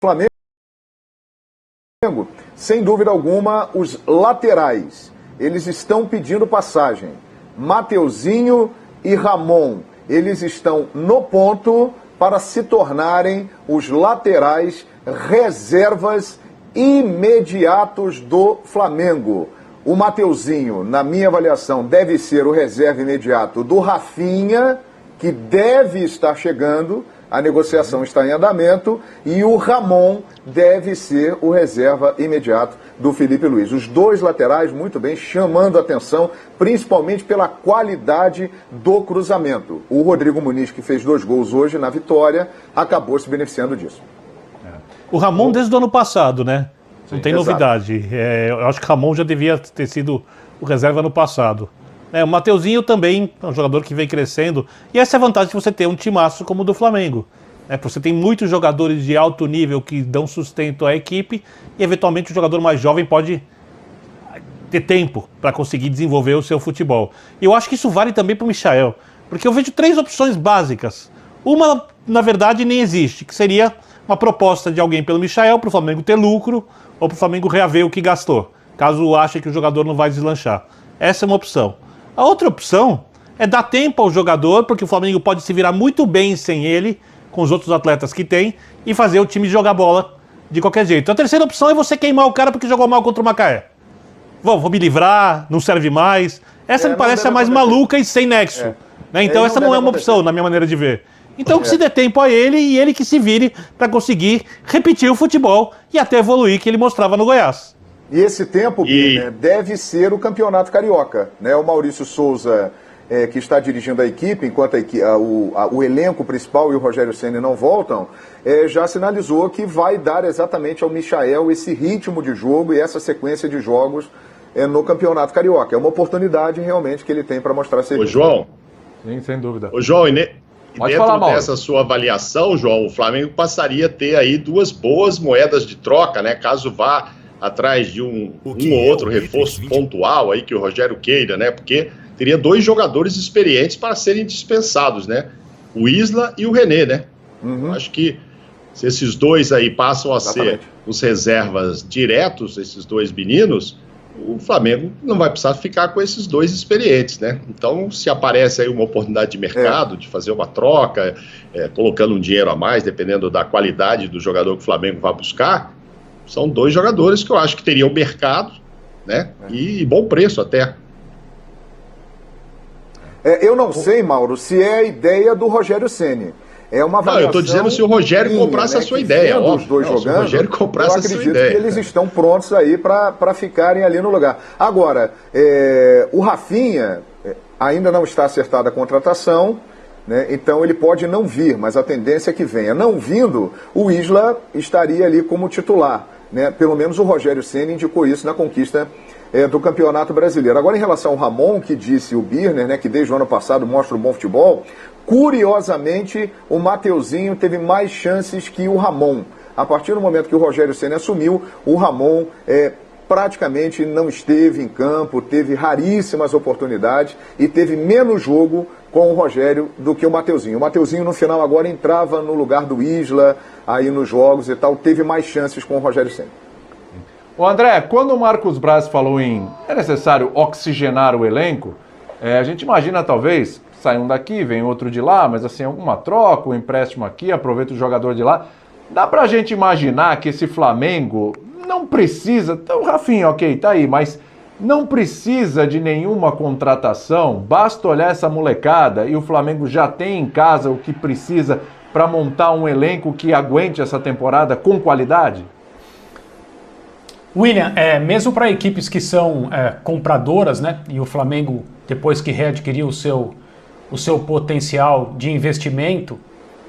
Flamengo, sem dúvida alguma, os laterais, eles estão pedindo passagem. Mateuzinho e Ramon, eles estão no ponto para se tornarem os laterais reservas imediatos do Flamengo. O Mateuzinho, na minha avaliação, deve ser o reserva imediato do Rafinha, que deve estar chegando, a negociação está em andamento, e o Ramon deve ser o reserva imediato do Felipe Luiz. Os dois laterais, muito bem, chamando a atenção, principalmente pela qualidade do cruzamento. O Rodrigo Muniz, que fez 2 gols hoje na vitória, acabou se beneficiando disso. O Ramon desde o ano passado, né? Não tem exato. novidade. Eu acho que o Ramon já devia ter sido o reserva ano passado. O Mateuzinho também é um jogador que vem crescendo. E essa é a vantagem de você ter um timaço como o do Flamengo. Você tem muitos jogadores de alto nível que dão sustento à equipe e, eventualmente, o jogador mais jovem pode ter tempo para conseguir desenvolver o seu futebol. E eu acho que isso vale também para o Michael, porque eu vejo 3 opções básicas. Uma, na verdade, nem existe, que seria uma proposta de alguém pelo Michael para o Flamengo ter lucro ou para o Flamengo reaver o que gastou, caso ache que o jogador não vai deslanchar. Essa é uma opção. A outra opção é dar tempo ao jogador, porque o Flamengo pode se virar muito bem sem ele, com os outros atletas que tem, e fazer o time jogar bola de qualquer jeito. A terceira opção é você queimar o cara porque jogou mal contra o Macaé. Vou me livrar, não serve mais. Essa me parece a mais maluca e sem nexo. Então essa não é uma opção, na minha maneira de ver. Então que se dê tempo a ele e ele que se vire para conseguir repetir o futebol e até evoluir que ele mostrava no Goiás. E esse tempo, Birner, deve ser o Campeonato Carioca. O Maurício Souza, que está dirigindo a equipe, enquanto o elenco principal e o Rogério Ceni não voltam, já sinalizou que vai dar exatamente ao Michael esse ritmo de jogo e essa sequência de jogos no Campeonato Carioca. É uma oportunidade realmente que ele tem para mostrar serviço. Ô, João. Sim, sem dúvida. Ô, João, Pode falar, dentro dessa sua avaliação, João, o Flamengo passaria a ter aí 2 boas moedas de troca, né? Caso vá atrás de um ou outro reforço pontual aí que o Rogério queira, né? Porque teria 2 jogadores experientes para serem dispensados, né? O Isla e o René, né? Acho que se esses 2 aí passam a ser os reservas diretos, esses 2 meninos, o Flamengo não vai precisar ficar com esses 2 experientes, né? Então, se aparece aí uma oportunidade de mercado, de fazer uma troca, colocando um dinheiro a mais, dependendo da qualidade do jogador que o Flamengo vai buscar, são 2 jogadores que eu acho que teriam mercado, né? E bom preço até. Eu não sei, Mauro, se é a ideia do Rogério Ceni. É uma avaliação. Não, eu estou dizendo se o Rogério comprasse a sua ideia. Os 2 jogando, se o Rogério comprasse a sua ideia. Eu acredito que eles estão prontos aí para ficarem ali no lugar. Agora, o Rafinha ainda não está acertada a contratação, né? Então ele pode não vir, mas a tendência é que venha. Não vindo, o Isla estaria ali como titular, né? Pelo menos o Rogério Ceni indicou isso na conquista do Campeonato Brasileiro. Agora, em relação ao Ramon, que disse o Birner, né, que desde o ano passado mostra um bom futebol, curiosamente, o Mateuzinho teve mais chances que o Ramon. A partir do momento que o Rogério Ceni assumiu, o Ramon praticamente não esteve em campo, teve raríssimas oportunidades e teve menos jogo com o Rogério do que o Mateuzinho. O Mateuzinho, no final, agora entrava no lugar do Isla, aí nos jogos e tal, teve mais chances com o Rogério Ceni. Ô André, quando o Marcos Braz falou é necessário oxigenar o elenco, a gente imagina talvez, sai um daqui, vem outro de lá, mas assim, alguma troca, um empréstimo aqui, aproveita o jogador de lá. Dá pra gente imaginar que esse Flamengo não precisa, então o Rafinha, ok, tá aí, mas não precisa de nenhuma contratação, basta olhar essa molecada e o Flamengo já tem em casa o que precisa para montar um elenco que aguente essa temporada com qualidade? William, mesmo para equipes que são compradoras, né, e o Flamengo, depois que readquiriu o seu potencial de investimento,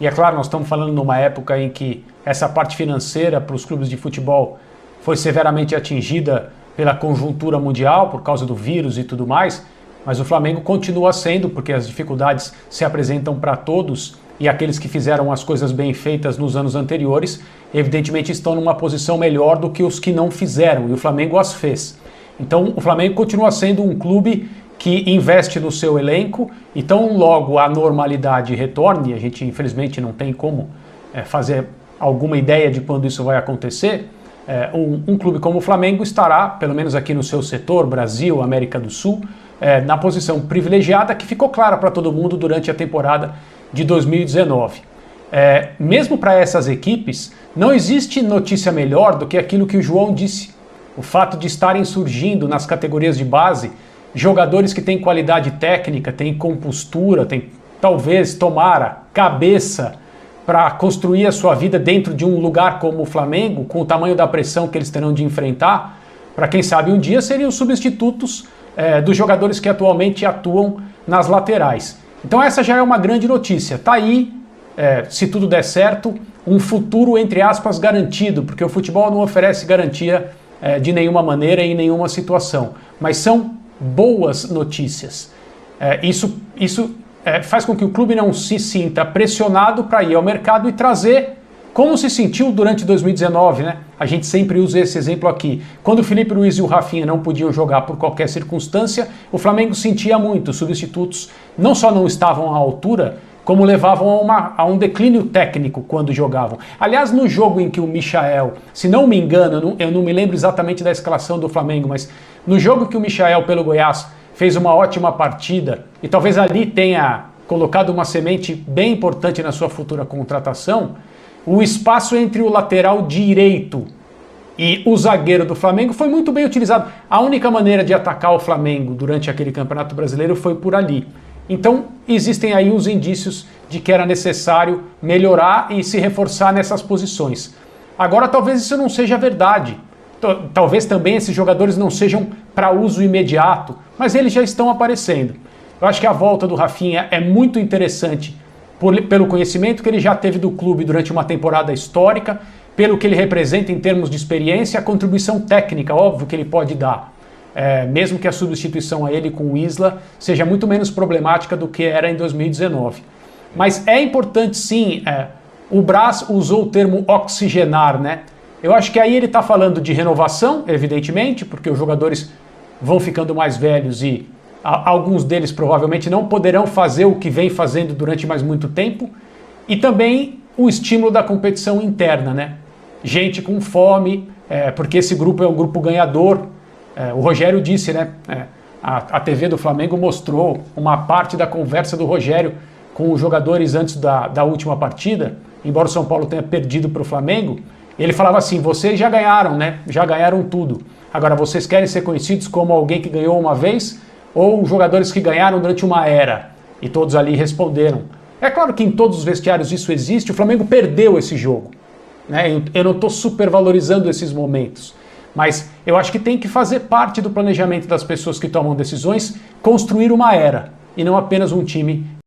e é claro, nós estamos falando numa época em que essa parte financeira para os clubes de futebol foi severamente atingida pela conjuntura mundial, por causa do vírus e tudo mais, mas o Flamengo continua sendo, porque as dificuldades se apresentam para todos, e aqueles que fizeram as coisas bem feitas nos anos anteriores, evidentemente estão numa posição melhor do que os que não fizeram, e o Flamengo as fez. Então o Flamengo continua sendo um clube que investe no seu elenco, então logo a normalidade retorne, a gente infelizmente não tem como fazer alguma ideia de quando isso vai acontecer, um clube como o Flamengo estará, pelo menos aqui no seu setor, Brasil, América do Sul, na posição privilegiada que ficou clara para todo mundo durante a temporada de 2019. Mesmo para essas equipes, não existe notícia melhor do que aquilo que o João disse. O fato de estarem surgindo nas categorias de base jogadores que têm qualidade técnica, têm compostura, têm talvez, tomara, cabeça para construir a sua vida dentro de um lugar como o Flamengo, com o tamanho da pressão que eles terão de enfrentar, para quem sabe um dia seriam substitutos dos jogadores que atualmente atuam nas laterais. Então essa já é uma grande notícia. Tá aí, se tudo der certo, um futuro, entre aspas, garantido, porque o futebol não oferece garantia de nenhuma maneira em nenhuma situação. Mas são boas notícias. Isso faz com que o clube não se sinta pressionado para ir ao mercado e trazer como se sentiu durante 2019, né? A gente sempre usa esse exemplo aqui. Quando o Felipe Luiz e o Rafinha não podiam jogar por qualquer circunstância, o Flamengo sentia muito. Os substitutos não só não estavam à altura, como levavam a um declínio técnico quando jogavam. Aliás, no jogo em que o Michael, se não me engano, eu não me lembro exatamente da escalação do Flamengo, mas no jogo que o Michael pelo Goiás fez uma ótima partida e talvez ali tenha colocado uma semente bem importante na sua futura contratação, o espaço entre o lateral direito e o zagueiro do Flamengo foi muito bem utilizado. A única maneira de atacar o Flamengo durante aquele Campeonato Brasileiro foi por ali. Então, existem aí os indícios de que era necessário melhorar e se reforçar nessas posições. Agora, talvez isso não seja verdade. Talvez também esses jogadores não sejam para uso imediato, mas eles já estão aparecendo. Eu acho que a volta do Rafinha é muito interessante pelo conhecimento que ele já teve do clube durante uma temporada histórica, pelo que ele representa em termos de experiência, a contribuição técnica, óbvio, que ele pode dar. Mesmo que a substituição a ele com o Isla seja muito menos problemática do que era em 2019. Mas é importante sim, o Braz usou o termo oxigenar, né? Eu acho que aí ele está falando de renovação, evidentemente, porque os jogadores vão ficando mais velhos e alguns deles provavelmente não poderão fazer o que vem fazendo durante mais muito tempo, e também o estímulo da competição interna, né? Gente com fome, porque esse grupo é um grupo ganhador. O Rogério disse, né? A TV do Flamengo mostrou uma parte da conversa do Rogério com os jogadores antes da última partida, embora o São Paulo tenha perdido para o Flamengo. Ele falava assim: vocês já ganharam, né? Já ganharam tudo. Agora, vocês querem ser conhecidos como alguém que ganhou uma vez ou jogadores que ganharam durante uma era? E todos ali responderam. É claro que em todos os vestiários isso existe. O Flamengo perdeu esse jogo, né? Eu não estou supervalorizando esses momentos. Mas eu acho que tem que fazer parte do planejamento das pessoas que tomam decisões construir uma era e não apenas um time